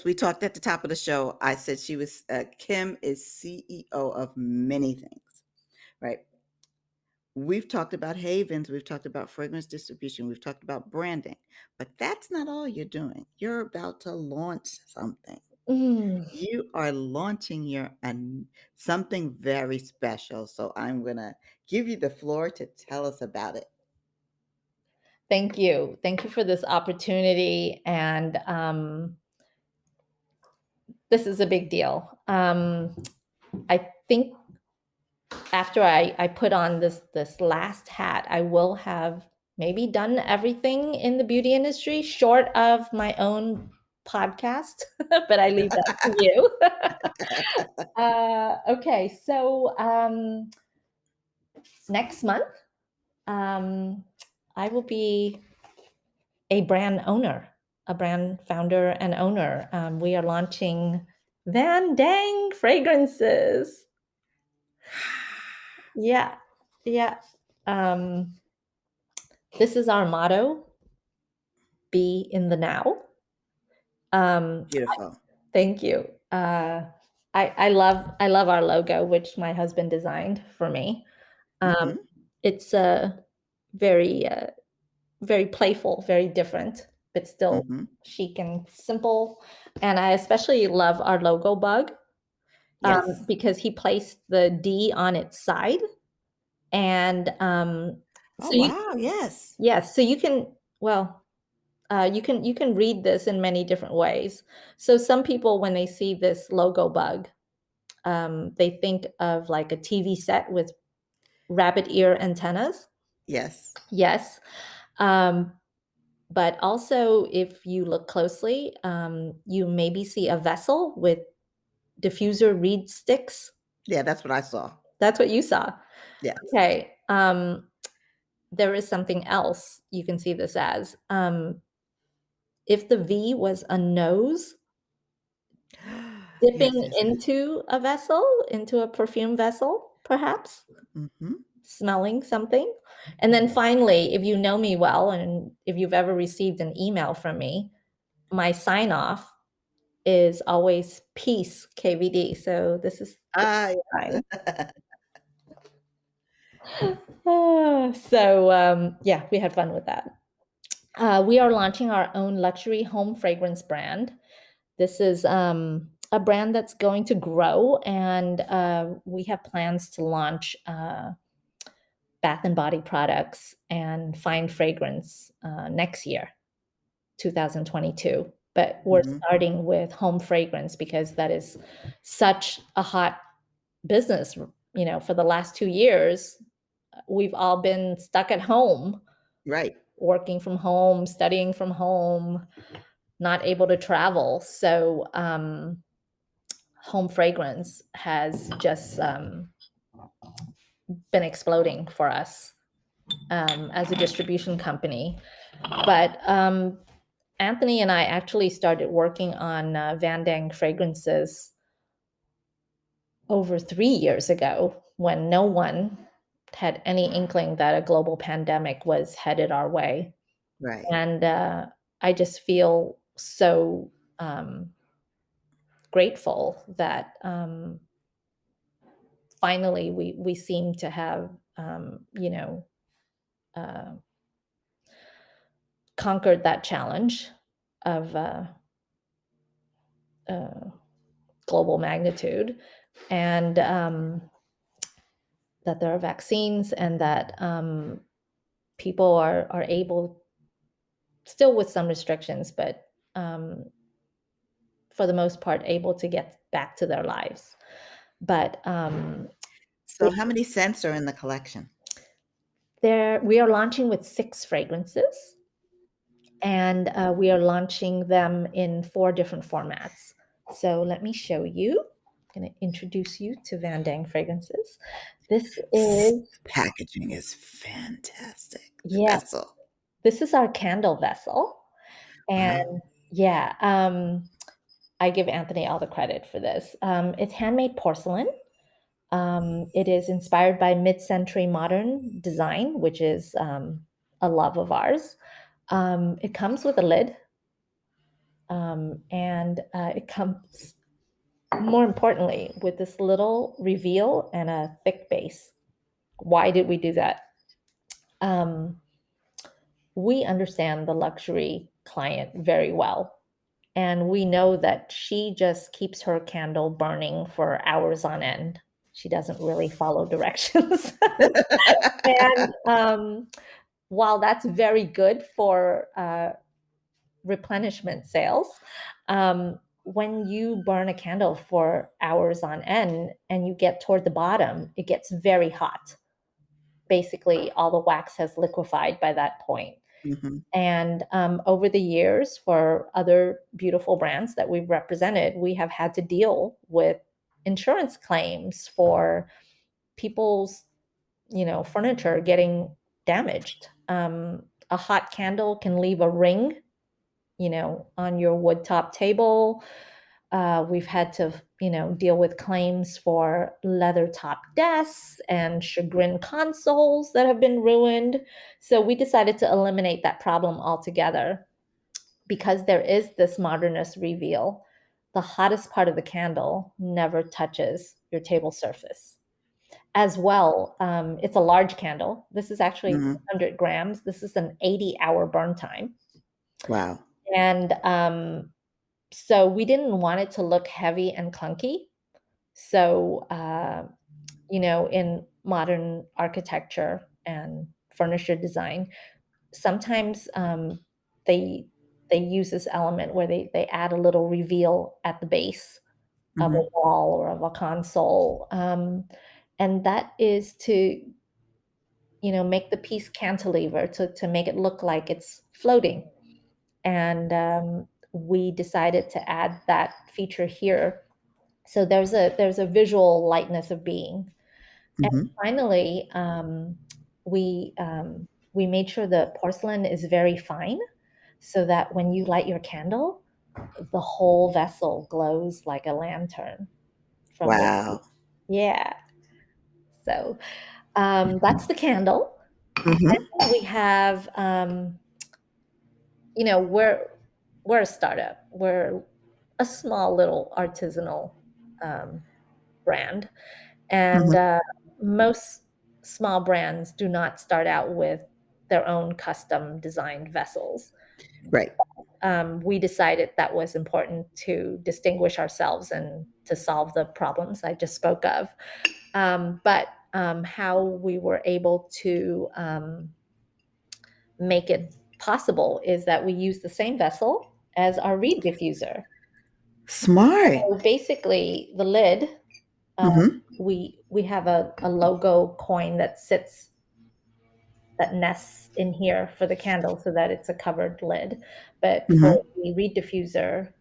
Yes, we talked at the top of the show. I said Kim is CEO of many things, right? We've talked about havens, we've talked about fragrance distribution, we've talked about branding, but that's not all you're doing. You're about to launch something. Mm, You are launching something very special. So I'm gonna give you the floor to tell us about it. thank you. Thank you for this opportunity. And this is a big deal. I think after I put on this last hat, I will have maybe done everything in the beauty industry short of my own podcast, but I leave that to you. Okay, so next month, um, I will be a brand owner, a brand founder and owner. We are launching Van Dang fragrances. Yeah, yeah. Um, this is our motto: be in the now. Um, Beautiful. thank you. I love our logo, which my husband designed for me. Um, Mhm, it's very very playful, very different, but still mhm. chic and simple. And I especially love our logo bug Yes. because he placed the D on its side, and Oh, so you wow, yes. yes, so you can well you can read this in many different ways. So some people, when they see this logo bug, they think of like a TV set with rabbit ear antennas. Yes. Yes. Um, but also, if you look closely, you maybe see a vessel with diffuser reed sticks. Yeah, that's what I saw. That's what you saw. Yes. Okay. There is something else you can see this as. If the V was a nose Yes, dipping yes, yes. into a vessel, into a perfume vessel, perhaps, Mhm. smelling something. And then finally, if you know me well and if you've ever received an email from me, my sign off is always peace KVD. So this is the Ah, sign. yes. Yeah, we had fun with that. We are launching our own luxury home fragrance brand. This is a brand that's going to grow, and we have plans to launch bath and body products and fine fragrance next year, 2022. But we're Mhm. starting with home fragrance because that is such a hot business. You know, for the last 2 years, we've all been stuck at home, Right. working from home, studying from home, not able to travel. So, home fragrance has just been exploding for us as a distribution company. But Anthony and I actually started working on Van Dang fragrances over 3 years ago when no one had any inkling that a global pandemic was headed our way. Right. And I just feel so grateful that finally we seem to have uh, conquered that challenge of uh, global magnitude, and that there are vaccines, and that people are able, still with some restrictions, but um, for the most part, able to get back to their lives. But So how many scents are in the collection? there, we are launching with 6 fragrances, and we are launching them in 4 different formats. So let me show you. I'm going to introduce you to Van Dang fragrances. This is, Packaging is fantastic. The yeah, vessel. this is our candle vessel. Wow. And yeah, I give Anthony all the credit for this. It's handmade porcelain. It is inspired by mid-century modern design, which is a love of ours. It comes with a lid. And it comes, more importantly, with this little reveal and a thick base. Why did we do that? Um, we understand the luxury client very well. And we know that she just keeps her candle burning for hours on end. She doesn't really follow directions. And while that's very good for replenishment sales, when you burn a candle for hours on end and you get toward the bottom, it gets very hot. Basically, all the wax has liquefied by that point. Mhm. And over the years, for other beautiful brands that we've represented, we have had to deal with insurance claims for people's, furniture getting damaged. A hot candle can leave a ring, on your wood top table. We've had to, deal with claims for leather top desks and chagrin consoles that have been ruined. So we decided to eliminate that problem altogether because there is this modernist reveal. The hottest part of the candle never touches your table surface. As well, it's a large candle. This is actually Mhm. 200 grams. This is an 80-hour burn time. Wow. And so we didn't want it to look heavy and clunky. So, in modern architecture and furniture design, sometimes they they use this element where they add a little reveal at the base of a Mhm. wall or of a console, and that is to make the piece cantilever to make it look like it's floating. And we decided to add that feature here. So there's a visual lightness of being. And Mhm. finally, we made sure the porcelain is very fine, so that when you light your candle, the whole vessel glows like a lantern from the Wow. yeah. So that's the candle. Mhm. We have we're a startup. We're a small little artisanal um, brand, and Mhm. most small brands do not start out with their own custom designed vessels. Right. We decided that was important to distinguish ourselves and to solve the problems I just spoke of. But how we were able to make it possible is that we use the same vessel as our reed diffuser. Smart. So basically, the lid, uh, Mhm. we have a logo coin that nests in here for the candle so that it's a covered lid. But for Mhm. the reed diffuser,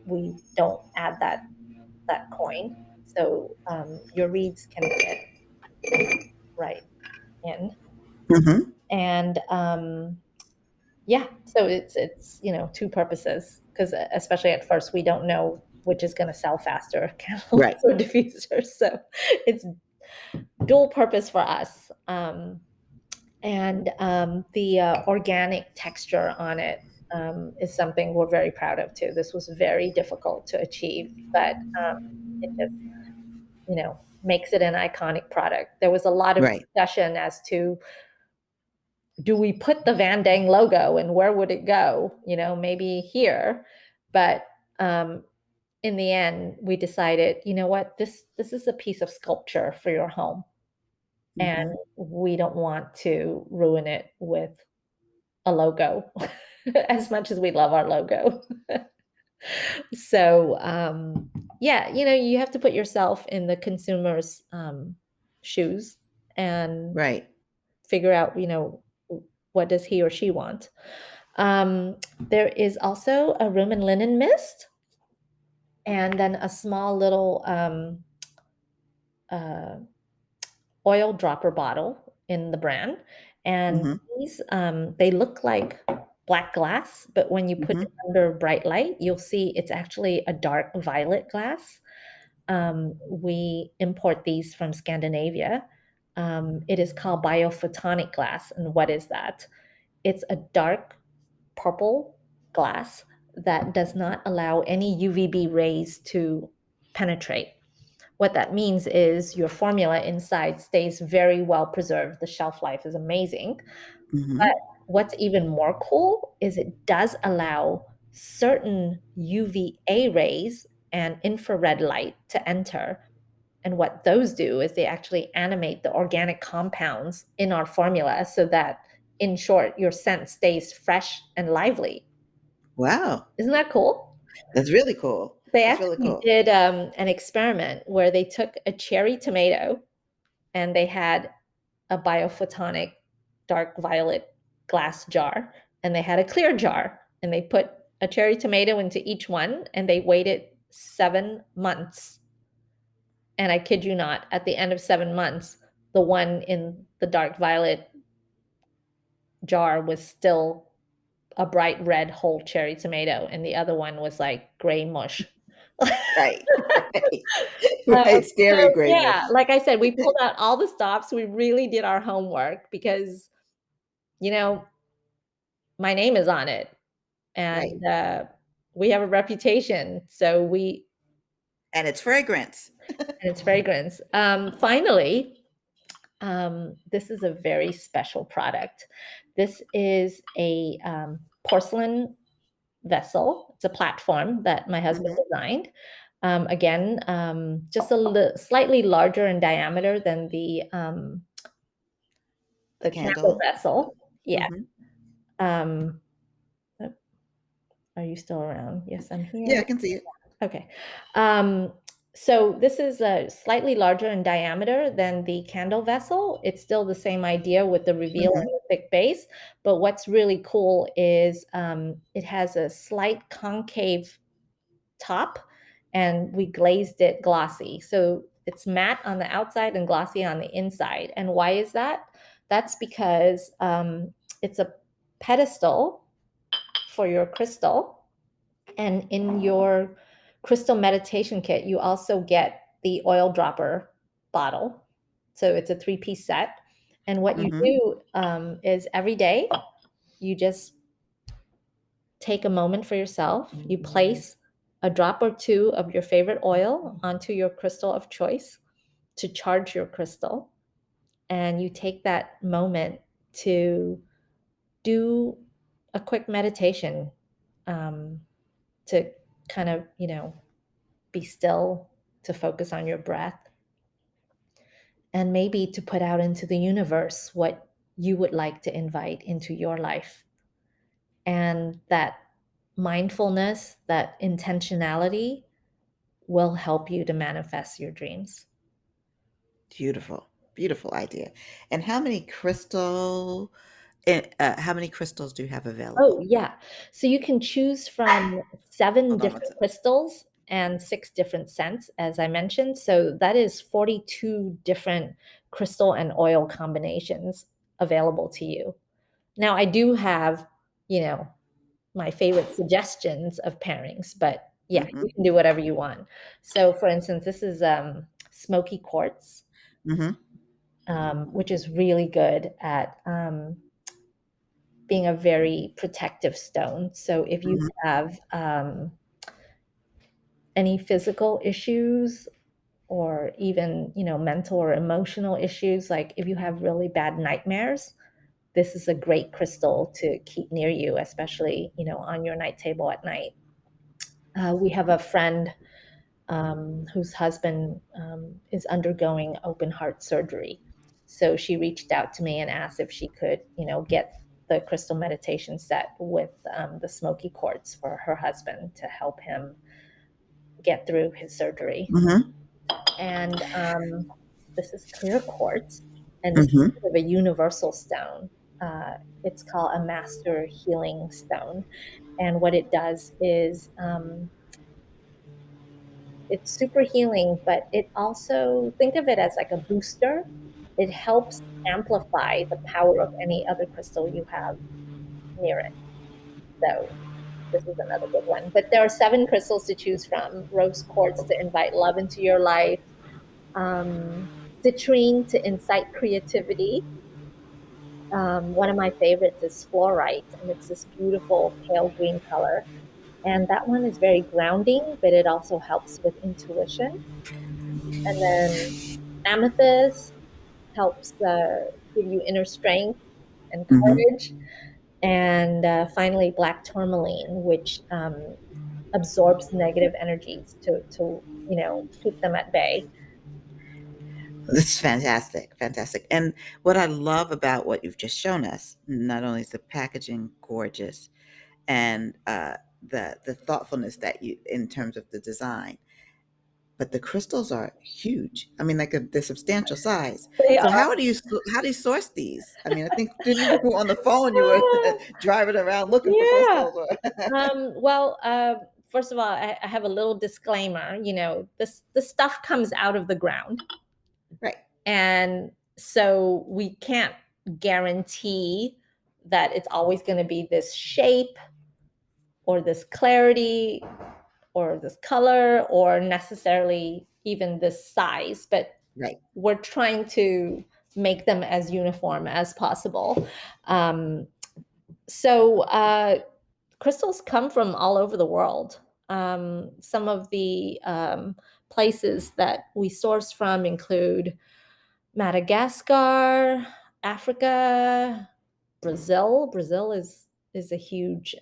we don't add that coin, so your reeds can fit right in. Mhm. And yeah, so it's two purposes, because especially at first we don't know which is going to sell faster, candles Right. or diffusers. So it's dual purpose for us. And the organic texture on it is something we're very proud of too. This was very difficult to achieve, but it just makes it an iconic product. There was a lot of Right. discussion as to, do we put the Van Dang logo and where would it go? Maybe here, but um, in the end, we decided, what, this is a piece of sculpture for your home, and Mhm. we don't want to ruin it with a logo as much as we love our logo. So, yeah, you have to put yourself in the consumer's shoes and Right. figure out, what does he or she want. There is also a room and linen mist, and then a small little uh, oil dropper bottle in the brand. And Mhm. these, they look like black glass, but when you put it Mhm. under bright light, you'll see it's actually a dark violet glass. We import these from Scandinavia. It is called Biophotonic Glass. And what is that? It's a dark purple glass that does not allow any UVB rays to penetrate. What that means is your formula inside stays very well preserved. The shelf life is amazing. But Hmm. what's even more cool is it does allow certain UVA rays and infrared light to enter. And what those do is they actually animate the organic compounds in our formula so that, in short, your scent stays fresh and lively. Wow. Isn't that cool? That's really cool. They That's really actually cool. did an experiment where they took a cherry tomato and they had a biophotonic dark violet glass jar and they had a clear jar and they put a cherry tomato into each one and they waited 7 months. And I kid you not, at the end of 7 months, the one in the dark violet jar was still a bright red whole cherry tomato, and the other one was like gray mush. Right. Right. Um, Right. Scary so gray yeah, mush. like I said, we pulled out all the stops. We really did our homework because, you know, my name is on it, Right. and we have a reputation. So we And it's fragrance. and it's fragrance. Finally, this is a very special product. This is a porcelain vessel. It's a platform that my husband Hmm. designed. Again, just slightly larger in diameter than The the candle candle. vessel. Yeah. Hmm. Um, uh, are you still around? Yes, I'm Yeah, here. I can see it. Okay. Um, so this is slightly larger in diameter than the candle vessel. It's still the same idea with the reveal and Hmm. the thick base, but what's really cool is it has a slight concave top, and we glazed it glossy. So it's matte on the outside and glossy on the inside. And why is that? That's because it's a pedestal for your crystal, and in your crystal meditation kit, you also get the oil dropper bottle. So it's a three-piece set. And what you Hmm. do is every day you just take a moment for yourself. You place a drop or two of your favorite oil onto your crystal of choice to charge your crystal. And you take that moment to do a quick meditation, um, to kind of, be still, to focus on your breath, and maybe to put out into the universe what you would like to invite into your life. And that mindfulness, that intentionality will help you to manifest your dreams. Beautiful. Beautiful idea. And how many crystals do you have Oh, available? yeah. So you can choose from 7 Hold on one different second. crystals and 6 different scents, as I mentioned. So that is 42 different crystal and oil combinations available to you. Now, I do have, you know, my favorite suggestions of pairings, but yeah, Hmm. you can do whatever you want. So, for instance, this is Smoky Quartz, Hmm. which is really good at being a very protective stone. So, if you Hmm. have any physical issues or even, mental or emotional issues, like if you have really bad nightmares, this is a great crystal to keep near you, especially, on your night table at night. We have a friend whose husband is undergoing open heart surgery. So she reached out to me and asked if she could, get the crystal meditation set with the smoky quartz for her husband to help him get through his surgery. Hmm. And this is clear quartz, and this is Hmm. sort of a universal stone. It's called a master healing stone. And what it does is it's super healing, but it also, think of it as like a booster. It helps amplify the power of any other crystal you have near it. So this is another good one. But there are 7 crystals to choose from: rose quartz to invite love into your life, um, citrine to incite creativity. One of my favorites is fluorite, and it's this beautiful pale green color. And that one is very grounding, but it also helps with intuition. And then amethyst helps give you inner strength and Hmm. courage. And finally, black tourmaline, which absorbs negative energies to keep them at bay. This is fantastic, fantastic. And what I love about what you've just shown us, not only is the packaging gorgeous, and the thoughtfulness that you in terms of the design, but the crystals are huge. I mean, like the substantial size. They So are. how do you source these? I mean, I think didn't you on the phone you were driving around looking for Yeah. crystals? Or Well, first of all, I have a little disclaimer. The stuff comes out of the ground, right, and so we can't guarantee that it's always going to be this shape or this clarity or this color or necessarily even this size, but right, we're trying to make them as uniform as possible. Um, so crystals come from all over the world. Some of the places that we source from include Madagascar, Africa, Brazil. Brazil is a huge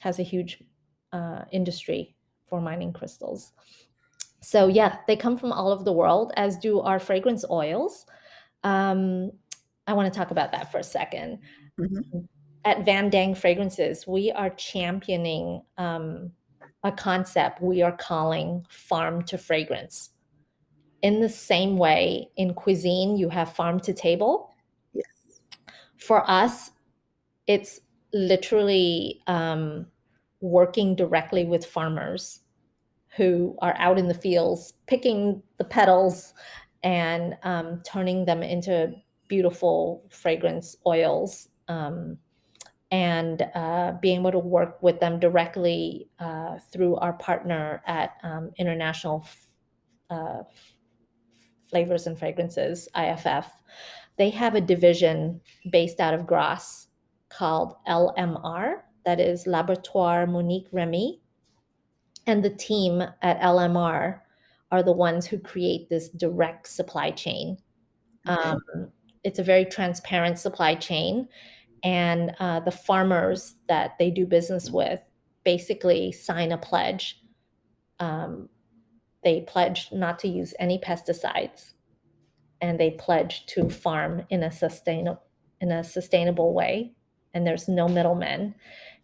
has a huge industry for mining crystals. So yeah, they come from all over the world, as do our fragrance oils. Um, I want to talk about that for a second. hmm, At Van Dang Fragrances, we are championing a concept we are calling farm to fragrance. In the same way, in cuisine, you have farm to table. yes, For us, it's literally working directly with farmers who are out in the fields picking the petals and turning them into beautiful fragrance oils, and being able to work with them directly through our partner at International uh, Flavors and Fragrances, IFF. They have a division based out of Grasse called LMR, that is Laboratoire Monique Remy. And the team at LMR are the ones who create this direct supply chain. Um, okay, it's a very transparent supply chain, and the farmers that they do business with basically sign a pledge. Um, they pledge not to use any pesticides, and they pledge to farm in a sustainable way. And there's no middlemen.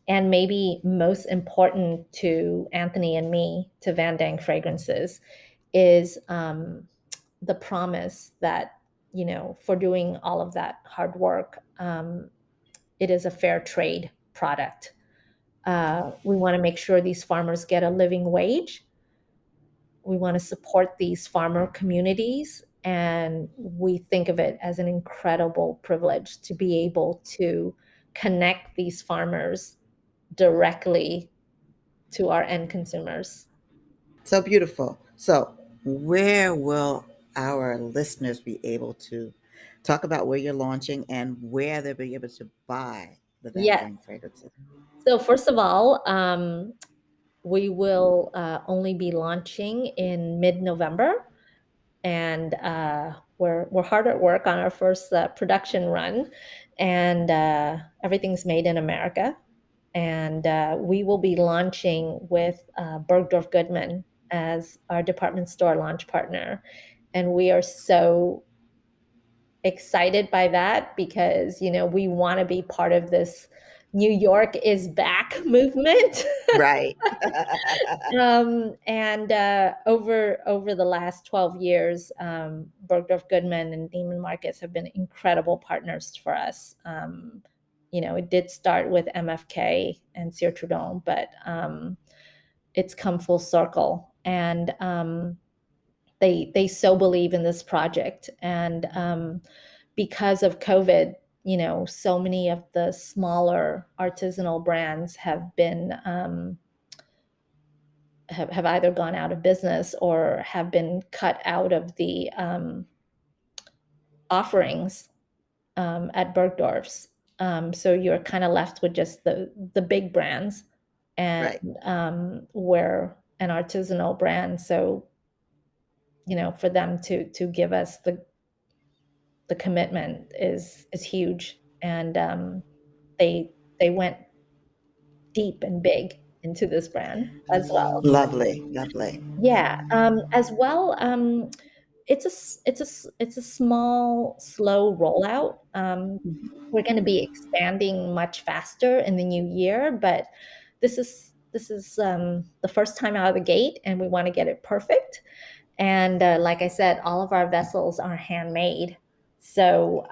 And maybe most important to Anthony and me, to Van Dang Fragrances, is the promise that, for doing all of that hard work, it is a fair trade product. We want to make sure these farmers get a living wage. We want to support these farmer communities. And we think of it as an incredible privilege to be able to connect these farmers directly to our end consumers. so beautiful. So where will our listeners be able to talk about where you're launching and where they'll be able to buy the Van Yes. Dang fragrances? So first of all, we will only be launching in mid-November, and we're hard at work on our first production run, and everything's made in America. And we will be launching with Bergdorf Goodman as our department store launch partner, and we are so excited by that because we want to be part of this New York is back movement. Right. And over the last 12 years, Bergdorf Goodman and Neiman Marcus have been incredible partners for us. It did start with MFK and Cire Trudon, but it's come full circle, and they so believe in this project. And because of COVID, so many of the smaller artisanal brands have either gone out of business or have been cut out of the offerings at Bergdorf's. So you're kind of left with just the big brands and Right. we're an artisanal brand. So, for them to give us the commitment is huge, and they went deep and big into this brand as well. Lovely, lovely. Yeah, as well, it's a small, slow rollout. We're gonna be expanding much faster in the new year, but this is the first time out of the gate, and we wanna get it perfect. And, like I said, all of our vessels are handmade. So,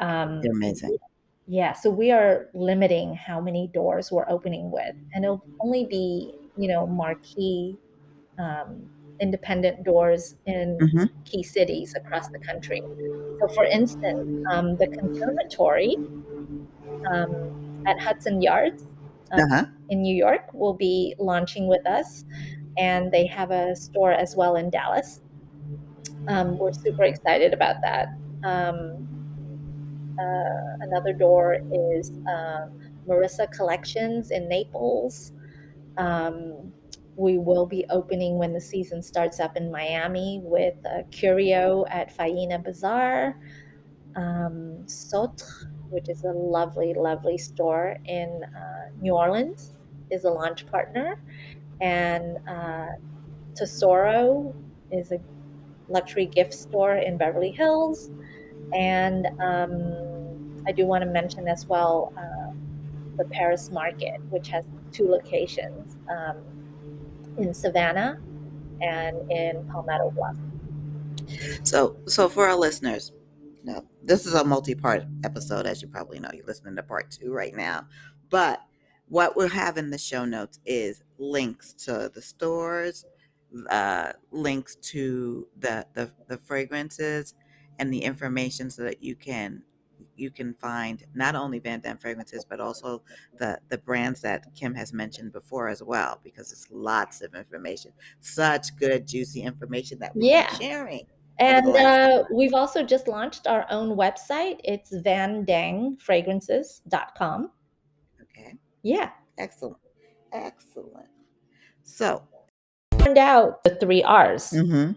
You're amazing. yeah, so we are limiting how many doors we're opening with, and it'll only be, marquee, um, independent doors in Mhm. key cities across the country. So, for instance, the conservatory, um, at Hudson Yards, uh, Uh-huh. in New York will be launching with us, and they have a store as well in Dallas. We're super excited about that. Another door is Marissa Collections in Naples. Um, we will be opening when the season starts up in Miami with Curio at Faina Bazaar. Sotre, which is a lovely, lovely store in New Orleans, is a launch partner. And Tesoro is a luxury gift store in Beverly Hills. And I do want to mention as well the Paris Market, which has two locations in Savannah and in Palmetto Bluff. So for our listeners, this is a multi-part episode, as you probably know. You're listening to part 2 right now. But what we'll have in the show notes is links to the stores, links to the fragrances and the information so that you can find not only Van Damme fragrances, but also the brands that Kim has mentioned before as well, because it's lots of information, such good, juicy information that we've been Yeah. sharing over the And last couple of we've also just launched our own website. It's vandangfragrances.com. Okay, Yeah. excellent, excellent. So, Turned out the three R's. mhm.